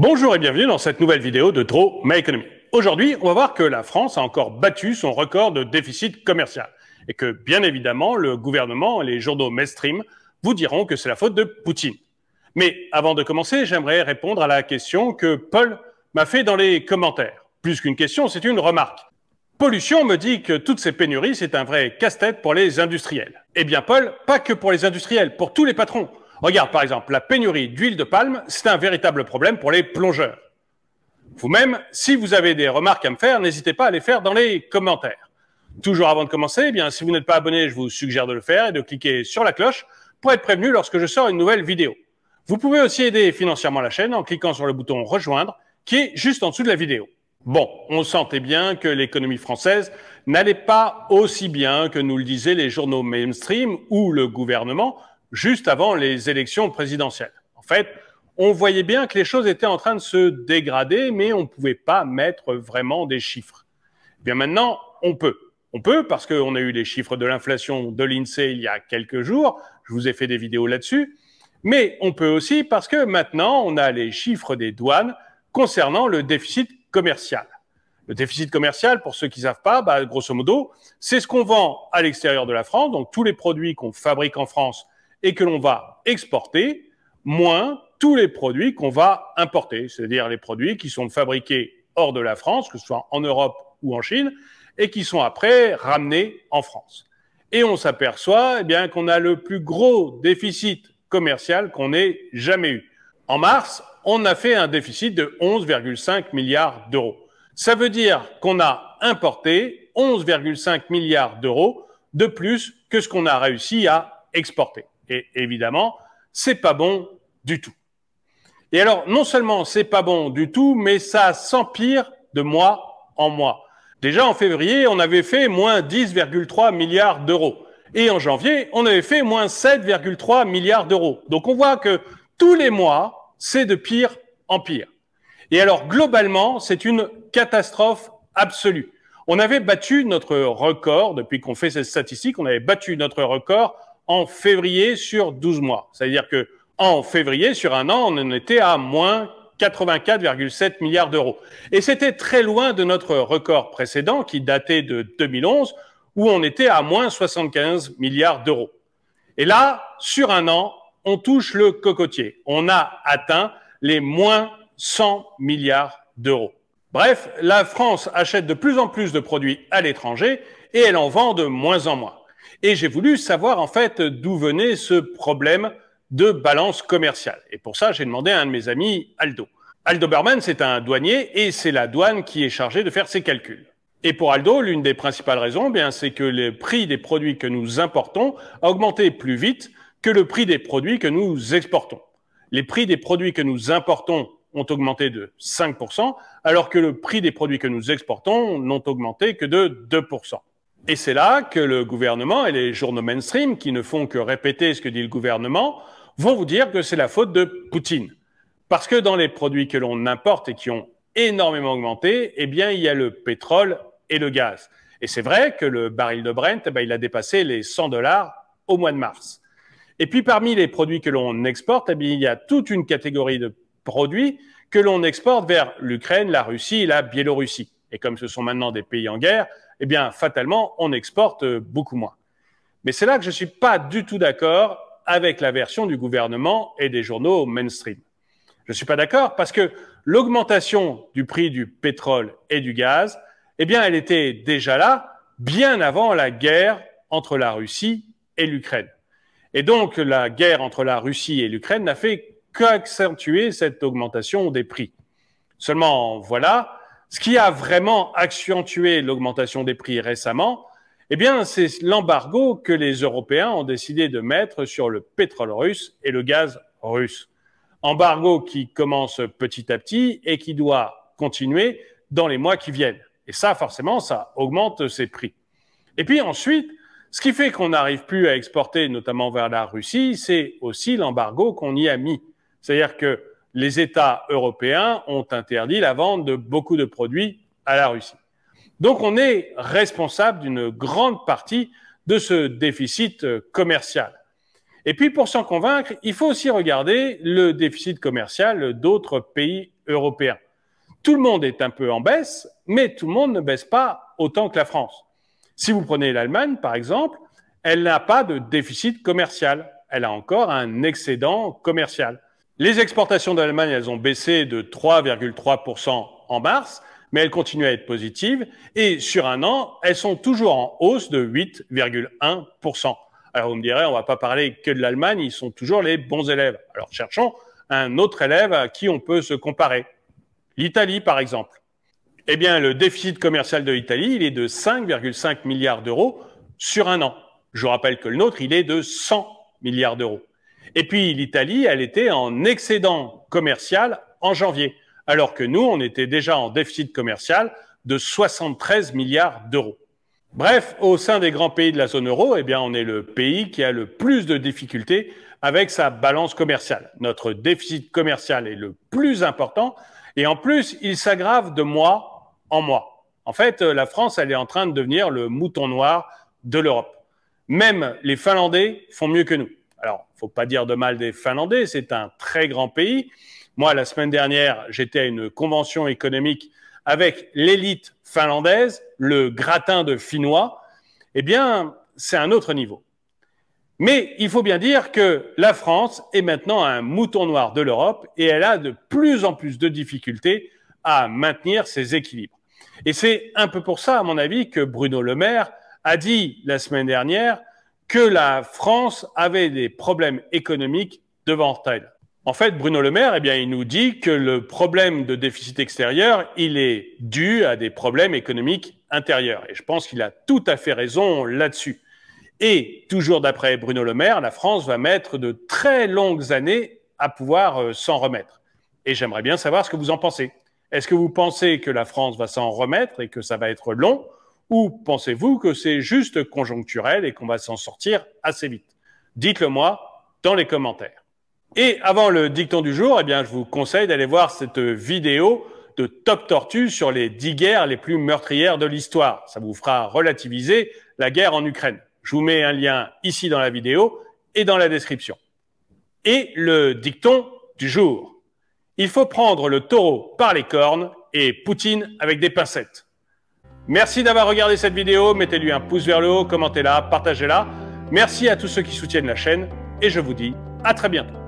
Bonjour et bienvenue dans cette nouvelle vidéo de Draw My Economy. Aujourd'hui, on va voir que la France a encore battu son record de déficit commercial et que, bien évidemment, le gouvernement et les journaux mainstream vous diront que c'est la faute de Poutine. Mais avant de commencer, j'aimerais répondre à la question que Paul m'a fait dans les commentaires. Plus qu'une question, c'est une remarque. Pollution me dit que toutes ces pénuries, c'est un vrai casse-tête pour les industriels. Eh bien, Paul, pas que pour les industriels, pour tous les patrons. Regarde, par exemple, la pénurie d'huile de palme, c'est un véritable problème pour les plongeurs. Vous-même, si vous avez des remarques à me faire, n'hésitez pas à les faire dans les commentaires. Toujours avant de commencer, eh bien, si vous n'êtes pas abonné, je vous suggère de le faire et de cliquer sur la cloche pour être prévenu lorsque je sors une nouvelle vidéo. Vous pouvez aussi aider financièrement la chaîne en cliquant sur le bouton « Rejoindre » qui est juste en dessous de la vidéo. Bon, on sentait bien que l'économie française n'allait pas aussi bien que nous le disaient les journaux mainstream ou le gouvernement juste avant les élections présidentielles. En fait, on voyait bien que les choses étaient en train de se dégrader, mais on ne pouvait pas mettre vraiment des chiffres. Eh bien maintenant, on peut. On peut parce qu'on a eu les chiffres de l'inflation de l'INSEE il y a quelques jours, je vous ai fait des vidéos là-dessus, mais on peut aussi parce que maintenant, on a les chiffres des douanes concernant le déficit commercial. Le déficit commercial, pour ceux qui ne savent pas, grosso modo, c'est ce qu'on vend à l'extérieur de la France, donc tous les produits qu'on fabrique en France et que l'on va exporter, moins tous les produits qu'on va importer, c'est-à-dire les produits qui sont fabriqués hors de la France, que ce soit en Europe ou en Chine, et qui sont après ramenés en France. Et on s'aperçoit qu'on a le plus gros déficit commercial qu'on ait jamais eu. En mars, on a fait un déficit de 11,5 milliards d'euros. Ça veut dire qu'on a importé 11,5 milliards d'euros de plus que ce qu'on a réussi à exporter. Et évidemment, c'est pas bon du tout. Et alors, non seulement c'est pas bon du tout, mais ça s'empire de mois en mois. Déjà, en février, on avait fait moins 10,3 milliards d'euros. Et en janvier, on avait fait moins 7,3 milliards d'euros. Donc, on voit que tous les mois, c'est de pire en pire. Et alors, globalement, c'est une catastrophe absolue. On avait battu notre record, depuis qu'on fait cette statistique, on avait battu notre record en février sur 12 mois. C'est-à-dire que en février, sur un an, on en était à moins 84,7 milliards d'euros. Et c'était très loin de notre record précédent, qui datait de 2011, où on était à moins 75 milliards d'euros. Et là, sur un an, on touche le cocotier. On a atteint les moins 100 milliards d'euros. Bref, la France achète de plus en plus de produits à l'étranger et elle en vend de moins en moins. Et j'ai voulu savoir en fait d'où venait ce problème de balance commerciale. Et pour ça, j'ai demandé à un de mes amis, Aldo. Aldo Berman, c'est un douanier et c'est la douane qui est chargée de faire ses calculs. Et pour Aldo, l'une des principales raisons, c'est que le prix des produits que nous importons a augmenté plus vite que le prix des produits que nous exportons. Les prix des produits que nous importons ont augmenté de 5%, alors que le prix des produits que nous exportons n'ont augmenté que de 2%. Et c'est là que le gouvernement et les journaux mainstream, qui ne font que répéter ce que dit le gouvernement, vont vous dire que c'est la faute de Poutine. Parce que dans les produits que l'on importe et qui ont énormément augmenté, il y a le pétrole et le gaz. Et c'est vrai que le baril de Brent, il a dépassé les 100 $ au mois de mars. Et puis parmi les produits que l'on exporte, il y a toute une catégorie de produits que l'on exporte vers l'Ukraine, la Russie et la Biélorussie. Et comme ce sont maintenant des pays en guerre, fatalement, on exporte beaucoup moins. Mais c'est là que je ne suis pas du tout d'accord avec la version du gouvernement et des journaux mainstream. Je ne suis pas d'accord parce que l'augmentation du prix du pétrole et du gaz, elle était déjà là bien avant la guerre entre la Russie et l'Ukraine. Et donc, la guerre entre la Russie et l'Ukraine n'a fait qu'accentuer cette augmentation des prix. Seulement, voilà, ce qui a vraiment accentué l'augmentation des prix récemment, c'est l'embargo que les Européens ont décidé de mettre sur le pétrole russe et le gaz russe. Embargo qui commence petit à petit et qui doit continuer dans les mois qui viennent. Et ça, forcément, ça augmente ces prix. Et puis ensuite, ce qui fait qu'on n'arrive plus à exporter, notamment vers la Russie, c'est aussi l'embargo qu'on y a mis. C'est-à-dire que les États européens ont interdit la vente de beaucoup de produits à la Russie. Donc on est responsable d'une grande partie de ce déficit commercial. Et puis, pour s'en convaincre, il faut aussi regarder le déficit commercial d'autres pays européens. Tout le monde est un peu en baisse, mais tout le monde ne baisse pas autant que la France. Si vous prenez l'Allemagne, par exemple, elle n'a pas de déficit commercial. Elle a encore un excédent commercial. Les exportations d'Allemagne, elles ont baissé de 3,3% en mars, mais elles continuent à être positives. Et sur un an, elles sont toujours en hausse de 8,1%. Alors vous me direz, on ne va pas parler que de l'Allemagne, ils sont toujours les bons élèves. Alors cherchons un autre élève à qui on peut se comparer. L'Italie, par exemple. Eh bien, le déficit commercial de l'Italie, il est de 5,5 milliards d'euros sur un an. Je vous rappelle que le nôtre, il est de 100 milliards d'euros. Et puis, l'Italie, elle était en excédent commercial en janvier, alors que nous, on était déjà en déficit commercial de 73 milliards d'euros. Bref, au sein des grands pays de la zone euro, eh bien, on est le pays qui a le plus de difficultés avec sa balance commerciale. Notre déficit commercial est le plus important et en plus, il s'aggrave de mois en mois. En fait, la France, elle est en train de devenir le mouton noir de l'Europe. Même les Finlandais font mieux que nous. Alors, il ne faut pas dire de mal des Finlandais, c'est un très grand pays. Moi, la semaine dernière, j'étais à une convention économique avec l'élite finlandaise, le gratin de Finnois. Eh bien, c'est un autre niveau. Mais il faut bien dire que la France est maintenant un mouton noir de l'Europe et elle a de plus en plus de difficultés à maintenir ses équilibres. Et c'est un peu pour ça, à mon avis, que Bruno Le Maire a dit la semaine dernière que la France avait des problèmes économiques devant elle. En fait, Bruno Le Maire, eh bien, il nous dit que le problème de déficit extérieur, il est dû à des problèmes économiques intérieurs. Et je pense qu'il a tout à fait raison là-dessus. Et toujours d'après Bruno Le Maire, la France va mettre de très longues années à pouvoir s'en remettre. Et j'aimerais bien savoir ce que vous en pensez. Est-ce que vous pensez que la France va s'en remettre et que ça va être long? Ou pensez-vous que c'est juste conjoncturel et qu'on va s'en sortir assez vite? Dites-le moi dans les commentaires. Et avant le dicton du jour, eh bien, je vous conseille d'aller voir cette vidéo de Top Tortue sur les 10 guerres les plus meurtrières de l'histoire. Ça vous fera relativiser la guerre en Ukraine. Je vous mets un lien ici dans la vidéo et dans la description. Et le dicton du jour. Il faut prendre le taureau par les cornes et Poutine avec des pincettes. Merci d'avoir regardé cette vidéo, mettez-lui un pouce vers le haut, commentez-la, partagez-la. Merci à tous ceux qui soutiennent la chaîne et je vous dis à très bientôt.